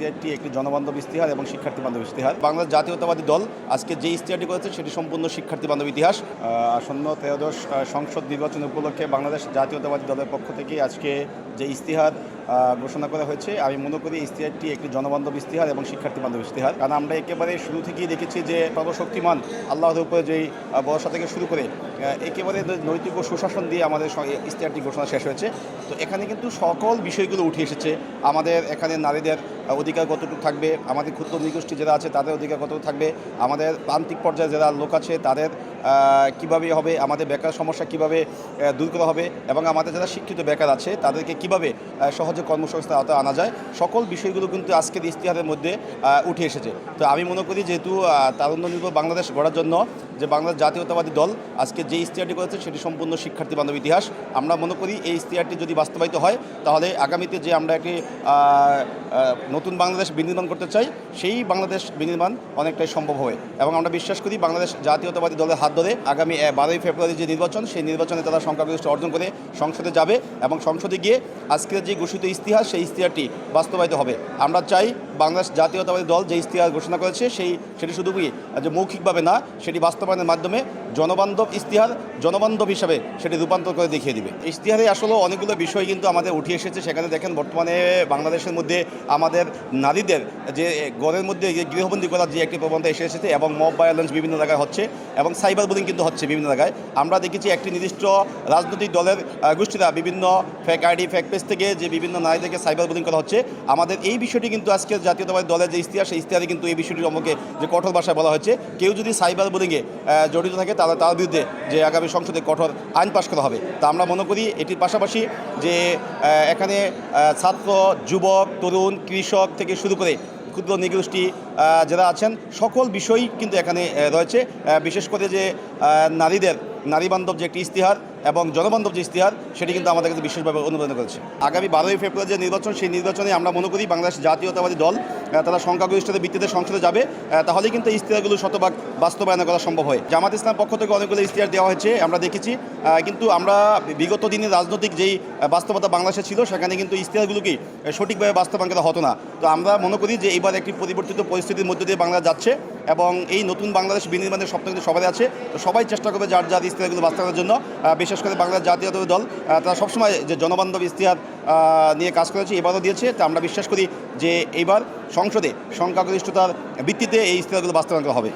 ইশতেহারটি একটি জনবান্ধব ইশতেহার এবং শিক্ষার্থী বান্ধব ইশতেহার। বাংলাদেশ জাতীয়তাবাদী দল আজকে যে ইশতেহারটি করেছে সেটি সম্পূর্ণ শিক্ষার্থী বান্ধব ইতিহাস। আসন্ন ত্রয়োদশ সংসদ নির্বাচন উপলক্ষে বাংলাদেশ জাতীয়তাবাদী দলের পক্ষ থেকে আজকে যে ইশতেহার ঘোষণা করা হয়েছে, আমি মনে করি ইশতেহারটি একটি জনবান্ধব ইশতেহার এবং শিক্ষার্থী বান্ধব ইশতেহার। কারণ আমরা একেবারে শুরু থেকেই দেখেছি যে সর্বশক্তিমান আল্লাহর উপরে যেই ভরসা থেকে শুরু করে একেবারে নৈতিক ও সুশাসন দিয়ে আমাদের ইশতেহারটি ঘোষণা শেষ হয়েছে। তো এখানে কিন্তু সকল বিষয়গুলো উঠে এসেছে। আমাদের এখানে নারীদের অধিকার কতটুকু থাকবে, আমাদের ক্ষুদ্র নৃগোষ্ঠী যারা আছে তাদের অধিকার কতটুকু থাকবে, আমাদের প্রান্তিক পর্যায়ে যারা লোক আছে তাদের কীভাবে হবে, আমাদের বেকার সমস্যা কীভাবে দূর করা হবে, এবং আমাদের যারা শিক্ষিত বেকার আছে তাদেরকে কীভাবে সহজে কর্মসংস্থান আওতায় আনা যায়, সকল বিষয়গুলো কিন্তু আজকের ইশতেহারের মধ্যে উঠে এসেছে। তো আমি মনে করি যেহেতু তারুণ্য নির্ভর বাংলাদেশ গড়ার জন্য যে বাংলাদেশ জাতীয়তাবাদী দল আজকে যে ইশতেহারটি করেছে সেটি সম্পূর্ণ শিক্ষার্থী বান্ধব ইতিহাস। আমরা মনে করি এই ইশতেহারটি যদি বাস্তবায়িত হয় তাহলে আগামীতে যে আমরা একটি নতুন বাংলাদেশ বিনির্মাণ করতে চাই সেই বাংলাদেশ বিনির্মাণ অনেকটাই সম্ভব হবে, এবং আমরা বিশ্বাস করি বাংলাদেশ জাতীয়তাবাদী দলের হাত ধরে আগামী 12ই ফেব্রুয়ারি যে নির্বাচন, সেই নির্বাচনে তারা সংখ্যাগরিষ্ঠ অর্জন করে সংসদে যাবে এবং সংসদে গিয়ে আজকের যে ঘোষিত ইশতেহার সেই ইশতেহারটি বাস্তবায়িত হবে। আমরা চাই বাংলাদেশ জাতীয়তাবাদী দল যে ইশতেহার ঘোষণা করেছে সেটি শুধু যে মৌখিকভাবে না, সেটি বাস্তবায়নের মাধ্যমে জনবান্ধব ইশতেহার জনবান্ধব হিসাবে সেটি রূপান্তর করে দেখিয়ে দিবে। ইশতেহারে আসলে অনেকগুলো বিষয় কিন্তু আমাদের উঠে এসেছে। সেখানে দেখেন বর্তমানে বাংলাদেশের মধ্যে আমাদের নারীদের যে ঘরের মধ্যে গৃহবন্দী করার যে একটি প্রবণতা এসেছে এবং মব ভায়োলেন্স বিভিন্ন জায়গায় হচ্ছে এবং সাইবার বুলিং কিন্তু হচ্ছে বিভিন্ন জায়গায়। আমরা দেখেছি একটি নির্দিষ্ট রাজনৈতিক দলের গোষ্ঠীরা বিভিন্ন ফেক আইডি ফেক পেজ থেকে যে বিভিন্ন নারীদেরকে সাইবার বুলিং করা হচ্ছে। আমাদের এই বিষয়টি কিন্তু আজকে জাতীয়তাবাদী দলের যে ইশতেহার সেই ইশতেহারে কিন্তু এই বিষয়টির সম্পর্কে যে কঠোর ভাষায় বলা হচ্ছে, কেউ যদি সাইবার বুলিংয়ে জড়িত থাকে তাহলে তার বিরুদ্ধে যে আগামী সংসদে কঠোর আইন পাশ করা হবে। তা আমরা মনে করি এটির পাশাপাশি যে এখানে ছাত্র, যুবক, তরুণ, কৃষক থেকে শুরু করে ক্ষুদ্র নৃগোষ্ঠী যারা আছেন সকল বিষয়ই কিন্তু এখানে রয়েছে। বিশেষ করে যে নারীদের নারীবান্ধব যে একটি ইশতেহার এবং জনবান্ধব যে ইশতেহার সেটি কিন্তু আমাদের কাছে বিশেষভাবে অনুপ্রাণিত করেছে। আগামী 12ই ফেব্রুয়ারি যে নির্বাচন, সেই নির্বাচনে আমরা মনে করি বাংলাদেশ জাতীয়তাবাদী দল তারা সংখ্যাগরিষ্ঠতার ভিত্তিতে সংসদে যাবে, তাহলেই কিন্তু ইশতেহারগুলো শতভাগ বাস্তবায়ন করা সম্ভব হয়। জামাত ইসলাম পক্ষ থেকে অনেকগুলো ইশতেহার দেওয়া হয়েছে আমরা দেখেছি, কিন্তু আমরা বিগত দিনে রাজনৈতিক যেই বাস্তবতা বাংলাদেশে ছিল সেখানে কিন্তু ইশতেহারগুলোকে সঠিকভাবে বাস্তবায়ন করা হতো না। তো আমরা মনে করি যে এইবার একটি পরিবর্তিত পরিস্থিতির মধ্যে দিয়ে বাংলা যাচ্ছে এবং এই নতুন বাংলাদেশ বিনির্মাণের স্বপ্ন কিন্তু সবাই আছে। তো সবাই চেষ্টা করবে যার যার ইশতেহারগুলো বাস্তবায়নের জন্য। বিশেষ করে বাংলাদেশ জাতীয়তাবাদী দল তারা সবসময় যে জনবান্ধব ইশতেহার নিয়ে কাজ করেছে, এবারও দিয়েছে। তো আমরা বিশ্বাস করি যে এইবার সংসদে সংখ্যাগরিষ্ঠতার ভিত্তিতে এই ইশতেহারগুলো বাস্তবায়ন করা হবে।